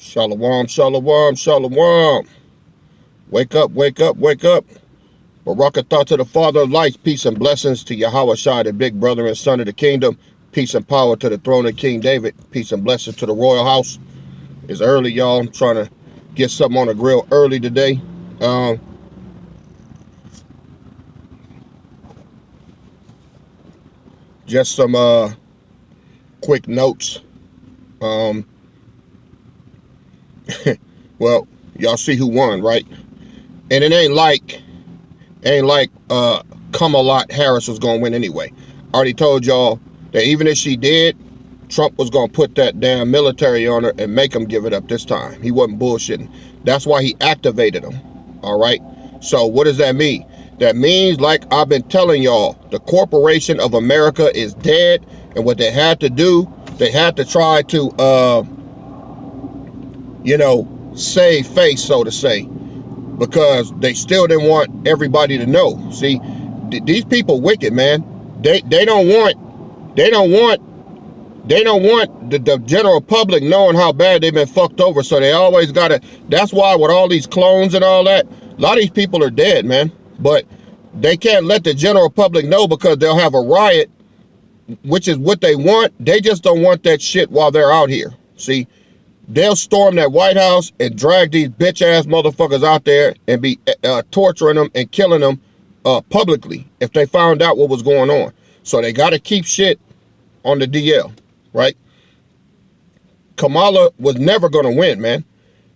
Shalom, shalom, shalom. Wake up, wake up, wake up. Barakatah to the Father of lights. Peace and blessings to Yahweh Shai, the big brother and son of the kingdom. Peace and power to the throne of King David. Peace and blessings to the royal house. It's early, y'all. I'm trying to get something on the grill early today. Just some quick notes. Well, y'all see who won, right? And it ain't like Kamala Harris was gonna win anyway. I already told y'all that even if she did, Trump was gonna put that damn military on her and make him give it up this time. He wasn't bullshitting. That's why he activated them. All right. So what does that mean? That means, like I've been telling y'all, the corporation of America is dead, and what they had to do, they had to try to save face, so to say, because they still didn't want everybody to know. See, these people wicked, man. They don't want the general public knowing how bad they've been fucked over. So they always gotta. That's why with all these clones and all that, a lot of these people are dead, man. But they can't let the general public know because they'll have a riot, which is what they want. They just don't want that shit while they're out here. See, they'll storm that White House and drag these bitch ass motherfuckers out there and be torturing them and killing them publicly if they found out what was going on. So they got to keep shit on the DL, right? Kamala was never going to win, man,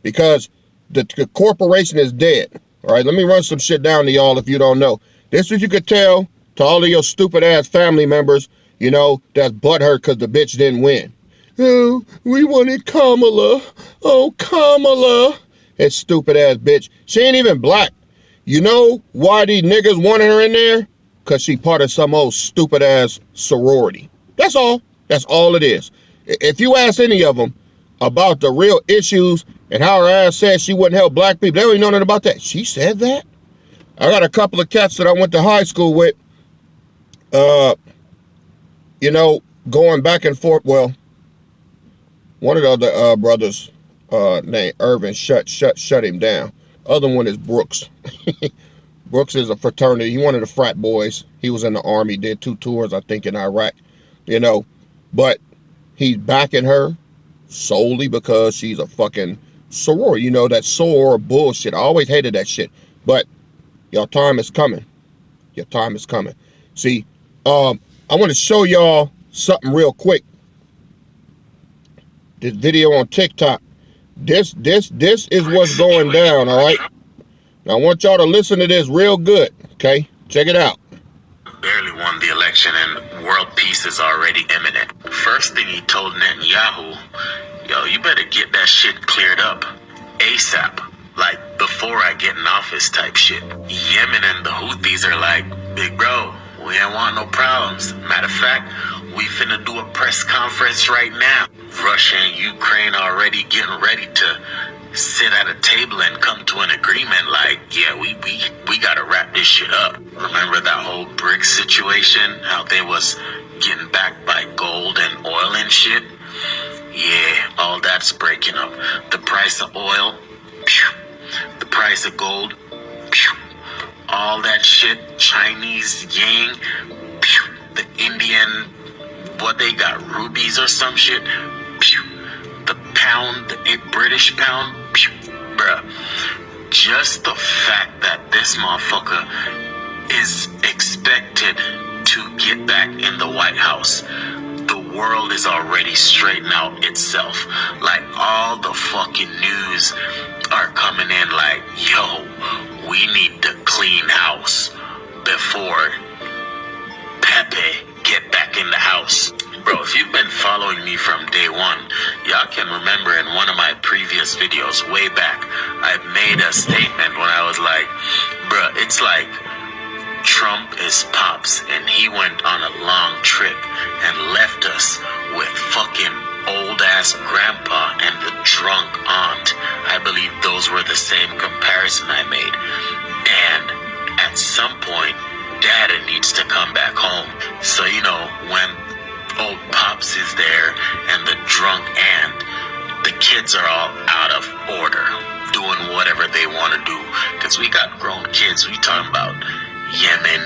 because the corporation is dead. All right, let me run some shit down to y'all if you don't know. This is what you could tell to all of your stupid ass family members, that's butthurt because the bitch didn't win. Oh, we wanted Kamala. Oh, Kamala. That stupid ass bitch. She ain't even black. You know why these niggas wanted her in there? Because she part of some old stupid ass sorority. That's all. That's all it is. If you ask any of them about the real issues and how her ass said she wouldn't help black people, they don't even know nothing about that. She said that? I got a couple of cats that I went to high school with, going back and forth. Well, one of the other brothers named Irvin shut him down. Other one is Brooks. Brooks is a fraternity. He one of the frat boys. He was in the army, did 2 tours, I think, in Iraq. But he's backing her solely because she's a fucking sorority. That soror bullshit. I always hated that shit. But your time is coming. Your time is coming. See, I want to show y'all something real quick. This video on TikTok. This is what's going down, all right? Now I want y'all to listen to this real good, okay? Check it out. Barely won the election and world peace is already imminent. First thing he told Netanyahu, yo, you better get that shit cleared up ASAP. Like, before I get in office type shit. Yemen and the Houthis are like, big bro, we ain't want no problems. Matter of fact, we finna do a press conference right now. Russia and Ukraine already getting ready to sit at a table and come to an agreement. Like, yeah, we gotta wrap this shit up. Remember that whole BRICS situation? How they was getting backed by gold and oil and shit? Yeah, all that's breaking up. The price of oil, pew. The price of gold, pew. All that shit. Chinese yang, pew. The Indian, what they got, rubies or some shit, pew. The pound, the British pound, pew. Bruh. Just the fact that this motherfucker is expected to get back in the White House, the world is already straightening out itself. Like, all the fucking news are coming in like, yo, we need to clean house before Pepe get back in the house. Bro, if you've been following me from day one, y'all can remember in one of my previous videos way back, I made a statement when I was like, bruh, it's like Trump is Pops and he went on a long trip and left us with fucking old ass grandpa and the drunk aunt. I believe those were the same comparison I made. And at some point, Dada needs to come back home. So, when old Pops is there and the drunk aunt, the kid kids are all out of order, doing whatever they want to do. Because we got grown kids. We talking about Yemen,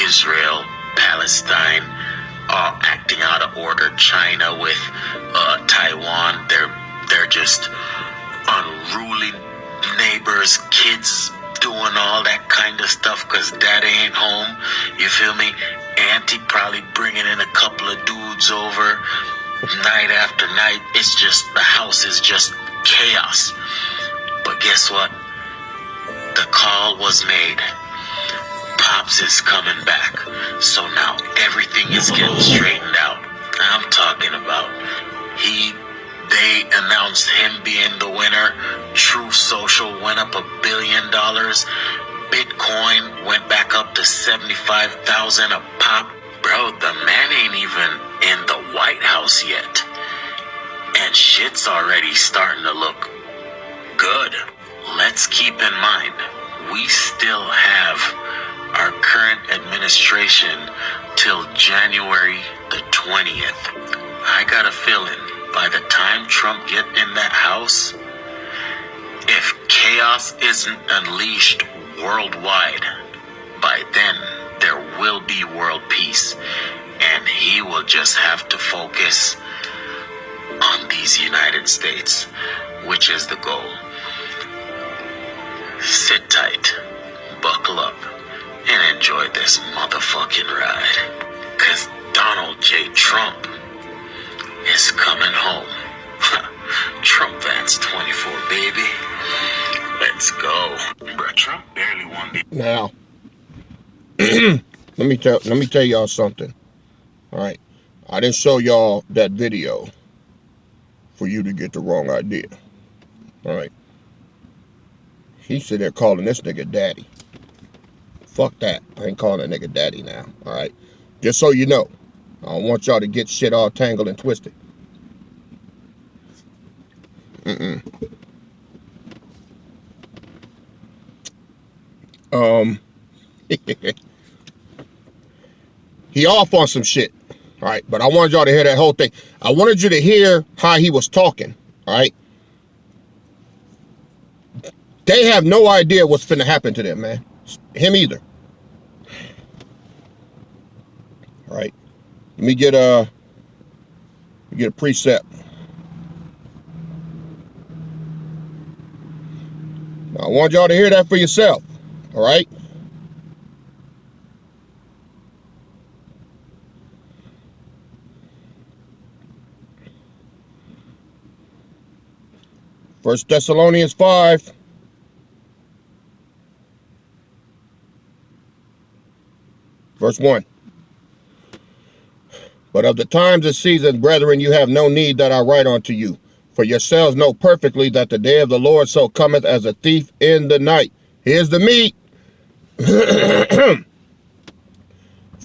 Israel, Palestine, all acting out of order. China with Taiwan, they're just unruly neighbors. Kids doing all that kind of stuff because daddy ain't home. You feel me? Auntie probably bringing in a couple of dudes over night after night. It's just, the house is just chaos. But guess what? The call was made. Pops is coming back. So now everything is getting straightened out. I'm talking about they announced him being the winner. Truth Social went up $1 billion. Bitcoin went back up to 75,000 a pop. Bro, the man ain't even in the White House yet. And shit's already starting to look good. Let's keep in mind, we still have our current administration till January the 20th. I got a feeling by the time Trump get in that house, if chaos isn't unleashed worldwide, by then there will be world peace, and he will just have to focus on these United States, which is the goal. Sit tight, buckle up, and enjoy this motherfucking ride, cause Donald J. Trump is coming home. Trump Vance 24, baby. Let's go. Bruh, Trump barely won the... Now, let me tell y'all something. All right, I didn't show y'all that video for you to get the wrong idea. All right, he said they're calling this nigga daddy. Fuck that. I ain't calling that nigga daddy now. All right, just so you know, I don't want y'all to get shit all tangled and twisted. He off on some shit. All right, but I wanted y'all to hear that whole thing. I wanted you to hear how he was talking. All right, they have no idea what's finna happen to them, man. Him either. All right, let me get a precept. Now, I want y'all to hear that for yourself. All right. First Thessalonians 5. Verse 1. But of the times and seasons, brethren, you have no need that I write unto you. For yourselves know perfectly that the day of the Lord so cometh as a thief in the night. Here's the meat.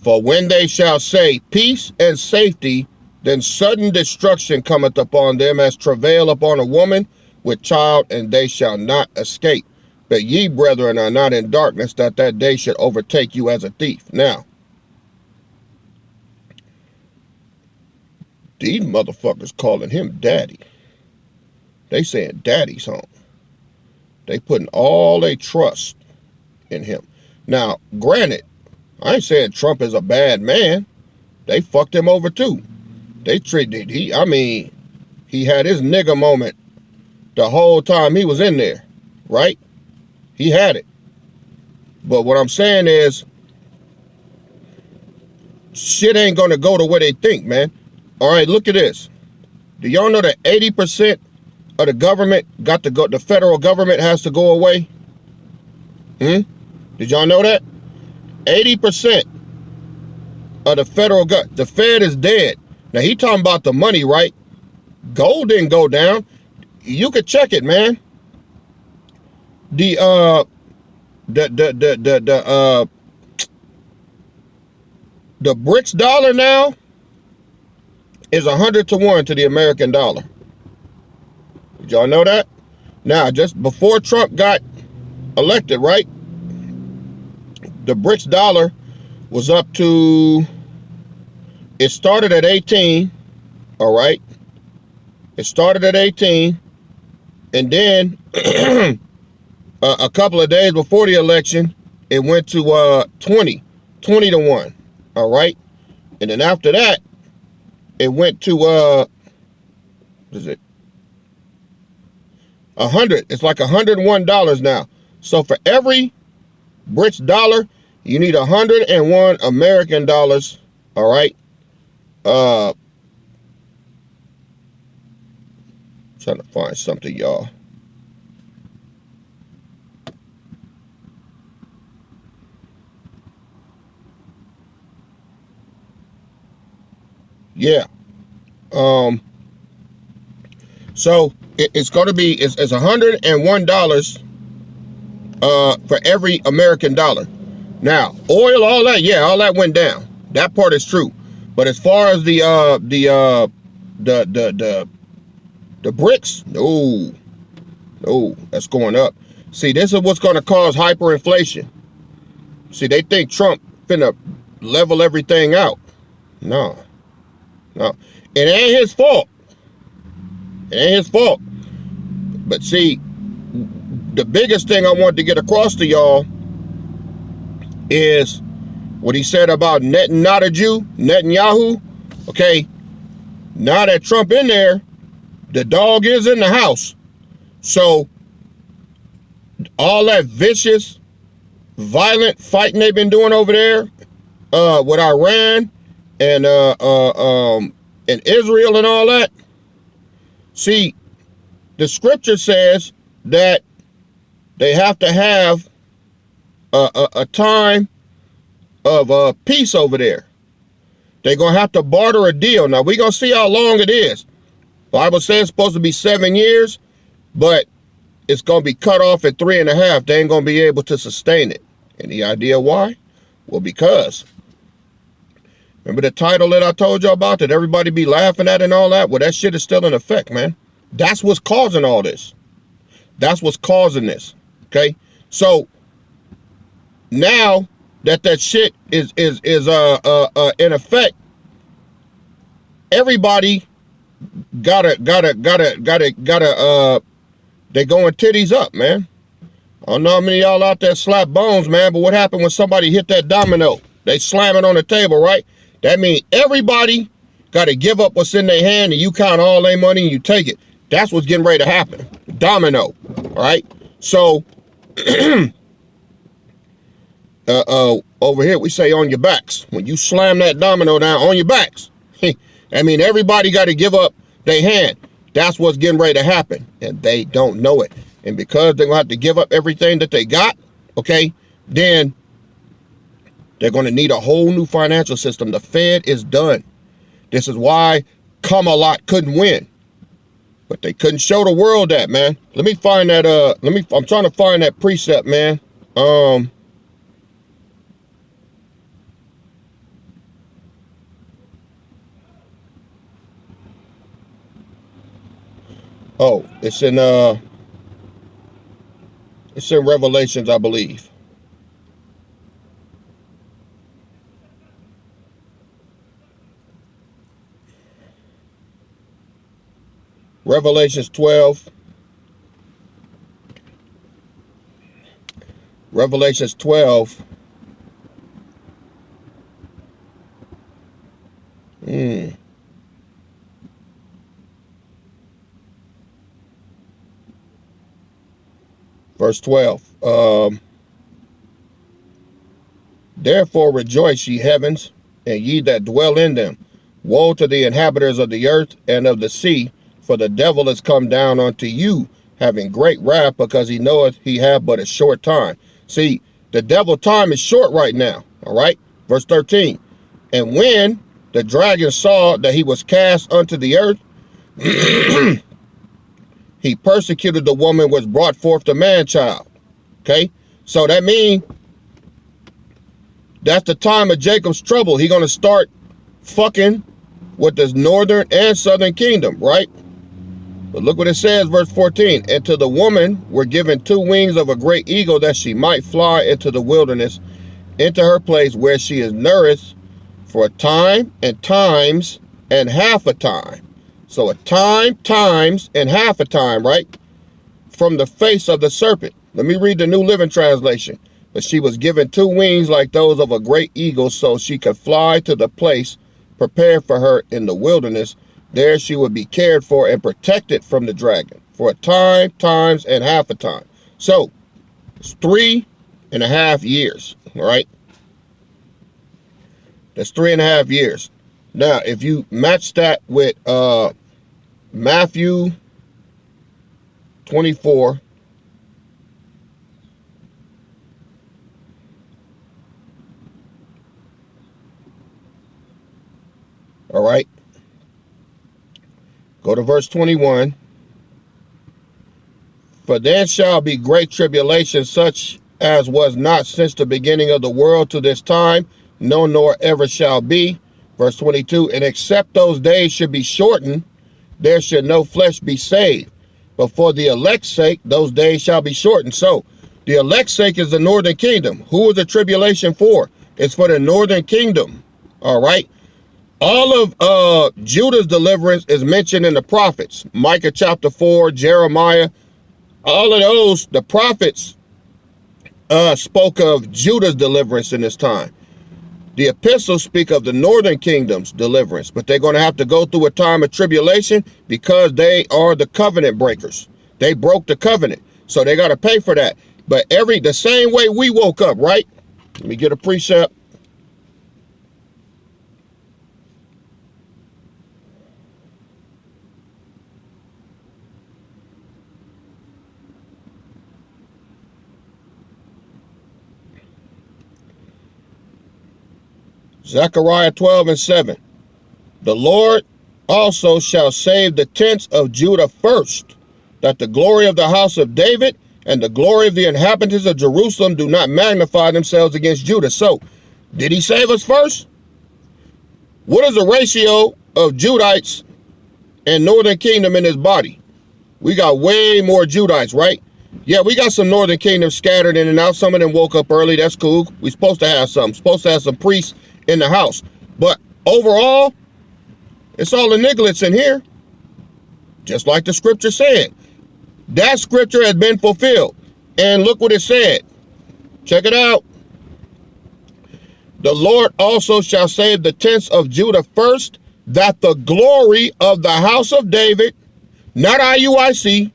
For when they shall say peace and safety, then sudden destruction cometh upon them as travail upon a woman with child, and they shall not escape. But ye, brethren, are not in darkness, that day should overtake you as a thief. Now, these motherfuckers calling him daddy. They saying daddy's home. They putting all their trust in him. Now, granted, I ain't saying Trump is a bad man. They fucked him over too. They treated, he had his nigga moment the whole time he was in there, right? He had it. But what I'm saying is, shit ain't gonna go the way they think, man. All right, look at this. Do y'all know that 80% of the government got to go, the federal government has to go away? Did y'all know that? 80% of the federal government, the Fed is dead. Now he talking about the money, right? Gold didn't go down. You could check it, man. The BRICS dollar now is 100 to 1 to the American dollar. Did y'all know that? Now, just before Trump got elected, right? The BRICS dollar was up to, it started at 18, all right? It started at 18, and then a couple of days before the election, it went to 20 to 1. All right, and then after that, it went to what is it? 100. It's like $101 now. So for every British dollar, you need 101 American dollars. All right. Trying to find something, y'all. Yeah. So it's going to be it's $101 for every American dollar. Now, oil, all that, yeah, all that went down. That part is true. But as far as the bricks, no, that's going up. See, this is what's going to cause hyperinflation. See, they think Trump finna level everything out. No. It ain't his fault. It ain't his fault. But see, the biggest thing I want to get across to y'all is what he said about Netanyahu. Okay, now that Trump in there, the dog is in the house. So all that vicious, violent fighting they've been doing over there with Iran and Israel and all that. See, the scripture says that they have to have a time of peace over there. They're going to have to barter a deal. Now, we're going to see how long it is. Bible says it's supposed to be 7 years, but it's going to be cut off at 3.5. They ain't going to be able to sustain it. Any idea why? Well, because remember the title that I told you about that everybody be laughing at and all that? Well, that shit is still in effect, man. That's what's causing all this. That's what's causing this. Okay? So now that shit is in effect, everybody gotta they going titties up, man. I don't know how many of y'all out there slap bones, man, but what happened when somebody hit that domino? They slam it on the table, right? That means everybody got to give up what's in their hand, and you count all their money and you take it. That's what's getting ready to happen. Domino, all right? So, over here we say on your backs. When you slam that domino down, on your backs. I mean, everybody got to give up their hand. That's what's getting ready to happen, and they don't know it. And because they're going to have to give up everything that they got, okay, then they're going to need a whole new financial system. The Fed is done. This is why Kamala couldn't win. But they couldn't show the world that, man. Let me find that, I'm trying to find that precept, man. Oh, it's in Revelations, I believe. Revelations 12. Revelations 12. Verse 12. Therefore rejoice, ye heavens, and ye that dwell in them. Woe to the inhabitants of the earth and of the sea, for the devil is come down unto you, having great wrath, because he knoweth he have but a short time. See, the devil time is short right now, all right? Verse 13. And when the dragon saw that he was cast unto the earth, he persecuted the woman which brought forth the man-child. Okay? So that means that's the time of Jacob's trouble. He's going to start fucking with this northern and southern kingdom, right? But look what it says, verse 14. And to the woman were given 2 wings of a great eagle, that she might fly into the wilderness, into her place where she is nourished for a time and times and half a time. So a time times and half a time, right? From the face of the serpent. Let me read the New Living Translation. But she was given 2 wings like those of a great eagle, so she could fly to the place prepared for her in the wilderness. There she would be cared for and protected from the dragon for a time, times, and half a time. So it's 3.5 years, all right? That's 3.5 years. Now, if you match that with Matthew 24, all right, go to verse 21. For then shall be great tribulation, such as was not since the beginning of the world to this time, no, nor ever shall be. Verse 22, and except those days should be shortened, there should no flesh be saved. But for the elect's sake, those days shall be shortened. So the elect's sake is the northern kingdom. Who is the tribulation for? It's for the northern kingdom. All right. All of Judah's deliverance is mentioned in the prophets. Micah chapter 4, Jeremiah. All of those, the prophets spoke of Judah's deliverance in this time. The epistles speak of the northern kingdom's deliverance, but they're going to have to go through a time of tribulation because they are the covenant breakers. They broke the covenant, so they got to pay for that. But the same way we woke up, right? Let me get a precept. Zechariah 12:7. The Lord also shall save the tents of Judah first, that the glory of the house of David and the glory of the inhabitants of Jerusalem do not magnify themselves against Judah. So, did he save us first? What is the ratio of Judites and northern kingdom in his body? We got way more Judites, right? Yeah, we got some northern kingdom scattered in and out. Some of them woke up early. That's cool. We're supposed to have some. Supposed to have some priests in the house. But overall, it's all the nigglets in here. Just like the scripture said. That scripture has been fulfilled. And look what it said. Check it out. The Lord also shall save the tents of Judah first, that the glory of the house of David, not IUIC,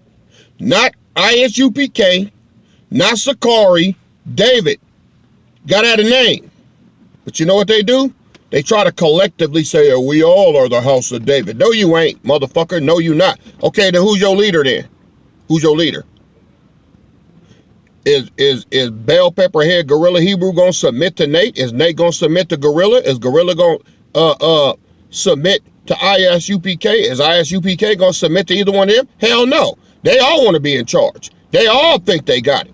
not ISUPK, not Sakari, David, got out a name. But you know what they do? They try to collectively say, oh, we all are the house of David. No, you ain't, motherfucker. No, you not. Okay, then who's your leader then? Who's your leader? Is Bell Pepperhead Gorilla Hebrew gonna submit to Nate? Is Nate gonna submit to Gorilla? Is Gorilla gonna submit to ISUPK? Is ISUPK gonna submit to either one of them? Hell no. They all want to be in charge. They all think they got it.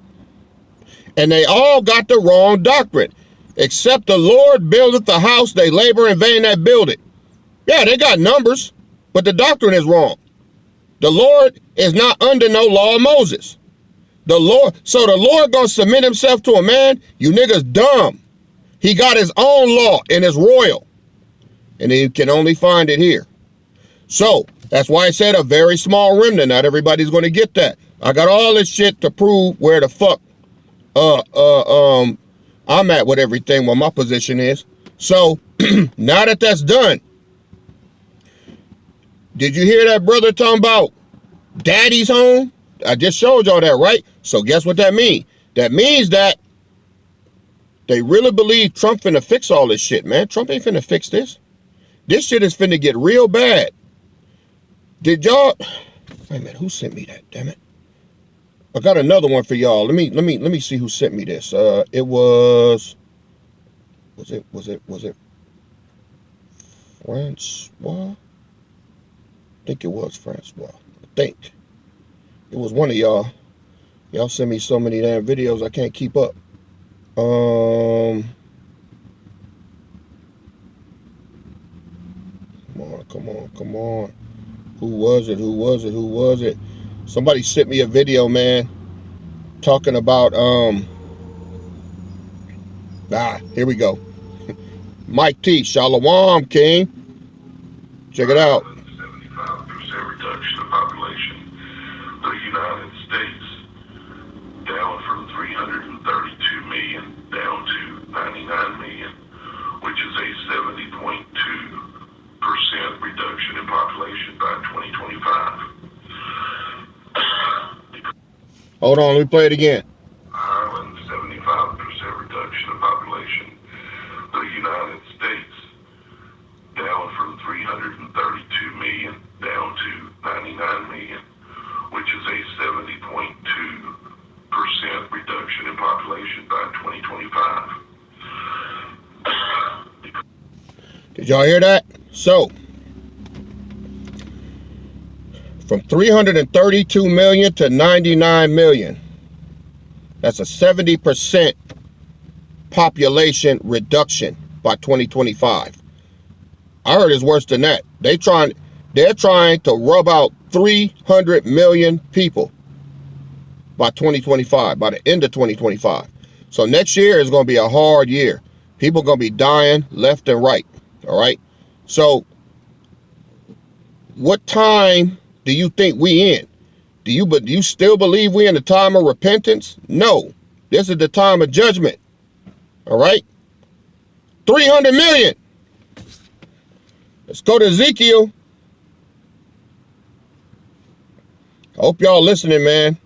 And they all got the wrong doctrine. Except the Lord buildeth the house, they labor in vain that build it. Yeah, they got numbers, but the doctrine is wrong. The Lord is not under no law of Moses. The Lord gonna submit himself to a man? You niggas dumb. He got his own law and it's royal. And you can only find it here. So that's why I said a very small remnant. Not everybody's gonna get that. I got all this shit to prove where the fuck I'm at with everything, what my position is. So now that that's done, did you hear that brother talking about daddy's home? I just showed y'all that, right? So guess what that means? That means that they really believe Trump finna fix all this shit, man. Trump ain't finna fix this. This shit is finna get real bad. Did y'all? Wait a minute, who sent me that? Damn it! I got another one for y'all. Let me see who sent me this. It was it Francois? I think it was Francois. I think it was one of y'all. Y'all send me so many damn videos I can't keep up. Come on. Who was it? Somebody sent me a video, man, talking about here we go. Mike T, Shalom King. Check it out. Hold on, let me play it again. Ireland, 75% reduction in population. The United States, down from 332 million down to 99 million, which is a 70.2% reduction in population by 2025. Did y'all hear that? So, from 332 million to 99 million. That's a 70% population reduction by 2025. I heard it's worse than that. They're trying to rub out 300 million people by 2025, by the end of 2025. So next year is going to be a hard year. People are going to be dying left and right. All right. So what time do you think we in? Do you still believe we in the time of repentance? No. This is the time of judgment. All right. 300 million. Let's go to Ezekiel. I hope y'all listening, man.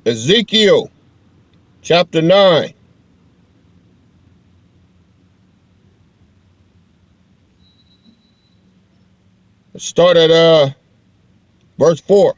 Ezekiel chapter 9. Let's start at verse 4.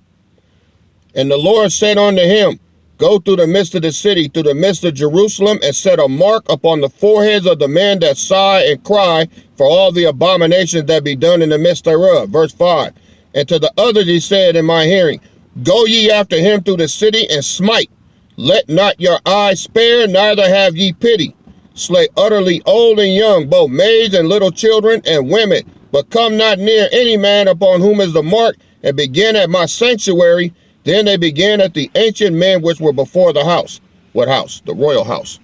And the Lord said unto him, go through the midst of the city, through the midst of Jerusalem, and set a mark upon the foreheads of the men that sigh and cry for all the abominations that be done in the midst thereof. Verse 5. And to the others he said in my hearing, go ye after him through the city and smite. Let not your eyes spare, neither have ye pity. Slay utterly old and young, both maids and little children and women. But come not near any man upon whom is the mark, and begin at my sanctuary. Then they began at the ancient men which were before the house. What house? The royal house.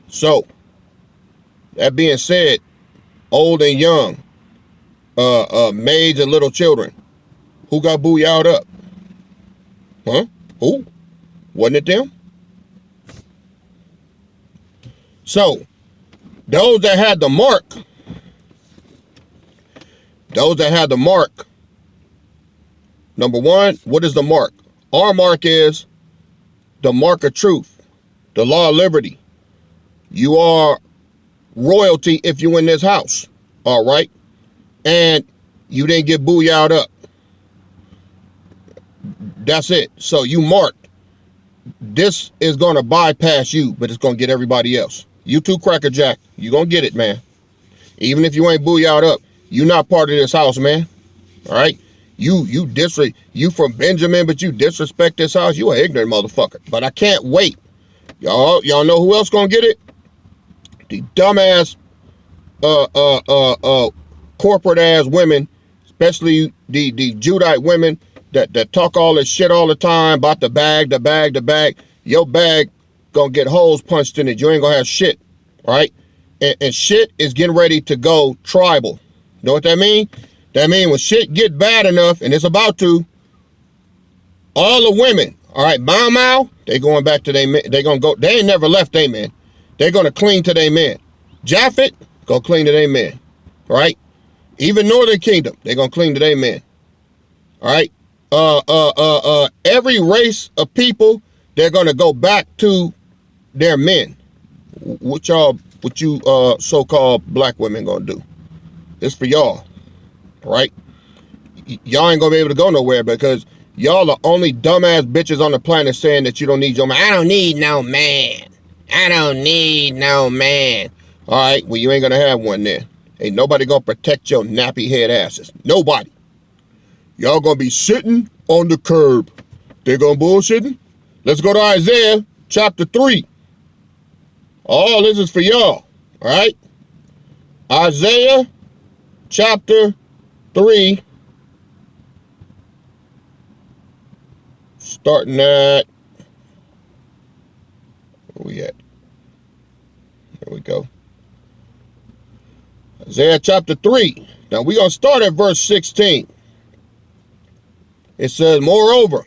So, that being said, old and young, maids and little children, who got booyah'd up? Huh? Who? Wasn't it them? So, those that had the mark, number one, what is the mark? Our mark is the mark of truth, the law of liberty. You are royalty if you in this house, all right? And you didn't get booyah'd up. That's it. So you marked. This is going to bypass you, but it's going to get everybody else. You too, Cracker Jack. You going to get it, man. Even if you ain't booyah'd up, you not part of this house, man. All right? You from Benjamin, but you disrespect this house. You an ignorant motherfucker. But I can't wait. Y'all know who else gonna get it? The dumbass, corporate ass women, especially the Judite women that talk all this shit all the time about the bag. Your bag gonna get holes punched in it. You ain't gonna have shit. All right? And shit is getting ready to go tribal. Know what that mean? That mean when shit get bad enough, and it's about to, all the women, all right, Mau, they going back to their men. They gonna go. They ain't never left their men. They gonna cling to their men. Japhet gonna cling to their men. All right. Even Northern Kingdom, they gonna cling to their men. All right. Every race of people, they're gonna go back to their men. What you so-called black women gonna do? It's for y'all. Right? Y'all ain't gonna be able to go nowhere because y'all are only dumbass bitches on the planet saying that you don't need your man. I don't need no man. I don't need no man. All right, well, you ain't gonna have one then. Ain't nobody gonna protect your nappy head asses. Nobody. Y'all gonna be sitting on the curb. They gonna bullshitting? Let's go to Isaiah chapter 3. All this is for y'all. All right? Isaiah chapter 3, starting at, where we at? There we go. Isaiah chapter 3. Now we're going to start at verse 16. It says, moreover,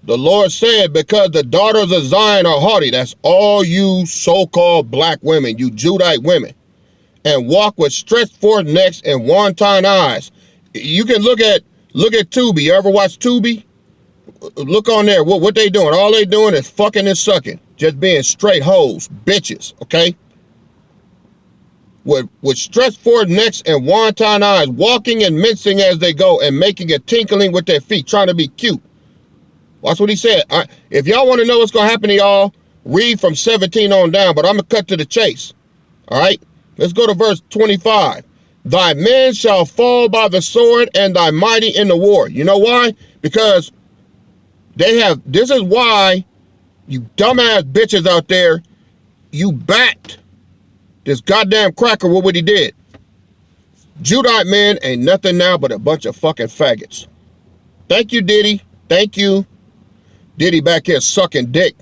the Lord said, because the daughters of Zion are haughty, that's all you so-called black women, you Judite women, and walk with stretched forth necks and wanton eyes. You can look at Tubi. You ever watch Tubi? Look on there. What they doing? All they doing is fucking and sucking. Just being straight hoes, bitches, okay? With stretched forward necks and wonton eyes, walking and mincing as they go and making a tinkling with their feet, trying to be cute. That's what he said. If y'all want to know what's going to happen to y'all, read from 17 on down, but I'm going to cut to the chase. All right? Let's go to verse 25. Thy men shall fall by the sword and thy mighty in the war. You know why? Because this is why you dumbass bitches out there, you backed this goddamn cracker with what he did. Judite men ain't nothing now but a bunch of fucking faggots. Thank you, Diddy. Thank you. Diddy back here sucking dick,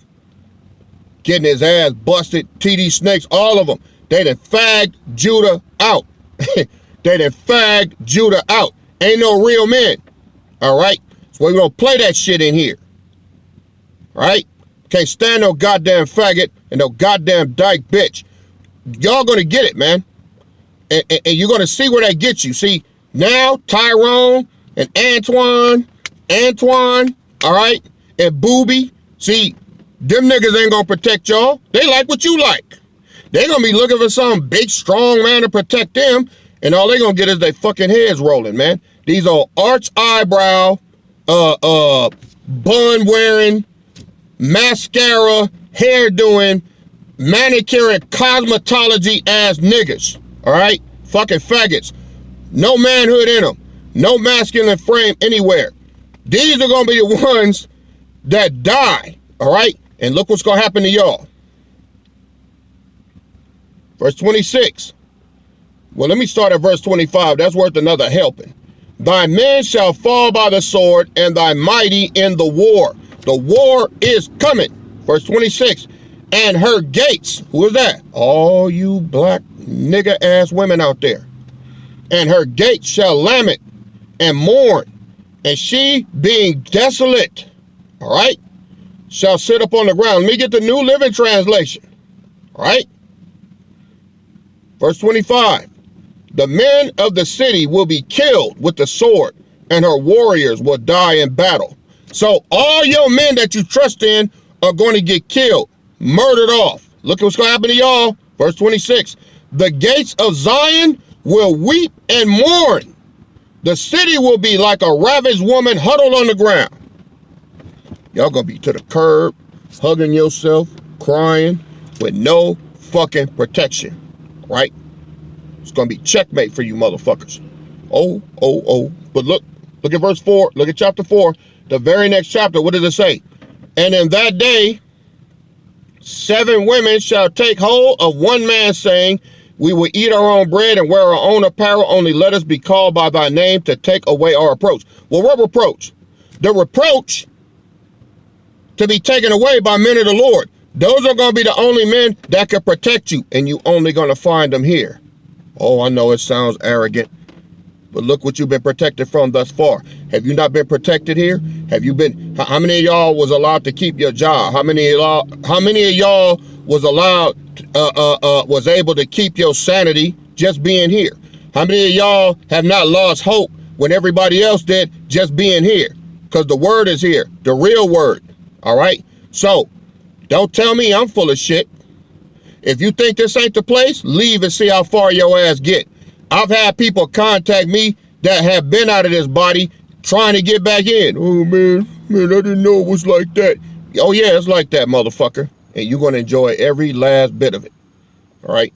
getting his ass busted. TD Snakes, all of them. They done fagged Judah out. They done fagged Judah out. Ain't no real men. All right? So we don't play that shit in here. All right? Can't stand no goddamn faggot and no goddamn dyke bitch. Y'all gonna get it, man. And you're gonna see where that gets you. See, now Tyrone and Antoine, all right, and Booby. See, them niggas ain't gonna protect y'all. They like what you like. They gonna be looking for some big, strong man to protect them, and all they gonna get is their fucking heads rolling, man. These old arch eyebrow, bun wearing, mascara, hair doing, manicure and cosmetology ass niggas, all right? Fucking faggots. No manhood in them. No masculine frame anywhere. These are gonna be the ones that die, all right? And look what's gonna happen to y'all. Verse 26. Well, let me start at verse 25. That's worth another helping. Thy men shall fall by the sword, and thy mighty in the war. The war is coming. Verse 26. And her gates, who is that? All you black nigga ass women out there. And her gates shall lament and mourn, and she being desolate, all right, shall sit upon the ground. Let me get the New Living Translation, all right? Verse 25. The men of the city will be killed with the sword, and her warriors will die in battle. So all your men that you trust in are going to get killed, murdered off. Look at what's going to happen to y'all. Verse 26. The gates of Zion will weep and mourn. The city will be like a ravaged woman huddled on the ground. Y'all going to be to the curb, hugging yourself, crying, with no fucking protection, right? It's going to be checkmate for you motherfuckers. Oh. But look at verse 4. Look at chapter 4. The very next chapter, what does it say? And in that day, 7 women shall take hold of one man, saying, we will eat our own bread and wear our own apparel. Only let us be called by thy name to take away our reproach. Well, what reproach? The reproach to be taken away by men of the Lord. Those are going to be the only men that can protect you, and you only going to find them here. Oh, I know it sounds arrogant, but look what you've been protected from thus far. Have you not been protected here? Have you been? How many of y'all was allowed to keep your job? How many of y'all was allowed, was able to keep your sanity just being here? How many of y'all have not lost hope when everybody else did just being here? Because the word is here, the real word. All right. So don't tell me I'm full of shit. If you think this ain't the place, leave and see how far your ass get. I've had people contact me that have been out of this body trying to get back in. Oh, man, I didn't know it was like that. Oh, yeah, it's like that, motherfucker. And you're going to enjoy every last bit of it. All right?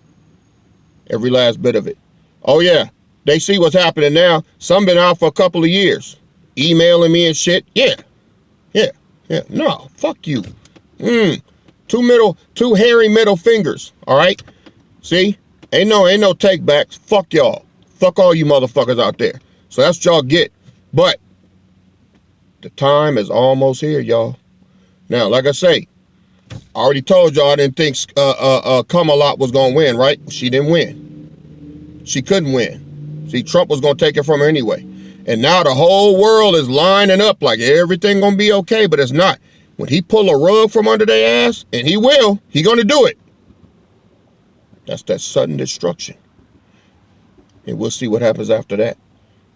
Every last bit of it. Oh, yeah, they see what's happening now. Some been out for a couple of years. Emailing me and shit. Yeah. No, fuck you. Two hairy middle fingers. All right? See? Ain't no take backs. Fuck y'all. Fuck all you motherfuckers out there. So that's what y'all get. But the time is almost here, y'all. Now, like I say, I already told y'all I didn't think Kamala was gonna win, right? She didn't win. She couldn't win. See, Trump was gonna take it from her anyway. And now the whole world is lining up like everything gonna be okay, but it's not. When he pull a rug from under their ass, and he gonna do it. That's that sudden destruction. And we'll see what happens after that.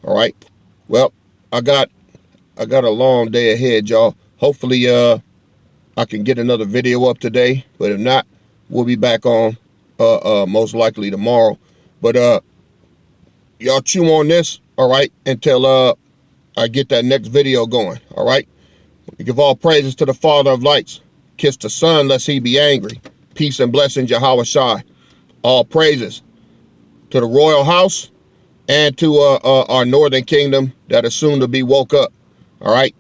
All right. Well, I got I got a long day ahead, y'all. Hopefully, I can get another video up today, but if not, we'll be back on most likely tomorrow. But y'all chew on this, all right, until I get that next video going, all right? We give all praises to the Father of lights. Kiss the Son, lest he be angry. Peace and blessings, Yahweh Shai. All praises to the royal house and to our northern kingdom that is soon to be woke up, all right?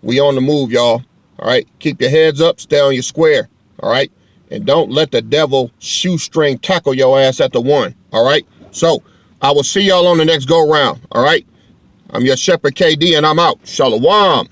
We on the move, y'all, all right? Keep your heads up, stay on your square, all right? And don't let the devil shoestring tackle your ass at the one, all right? So, I will see y'all on the next go-round, all right? I'm your Shepherd KD, and I'm out. Shalom.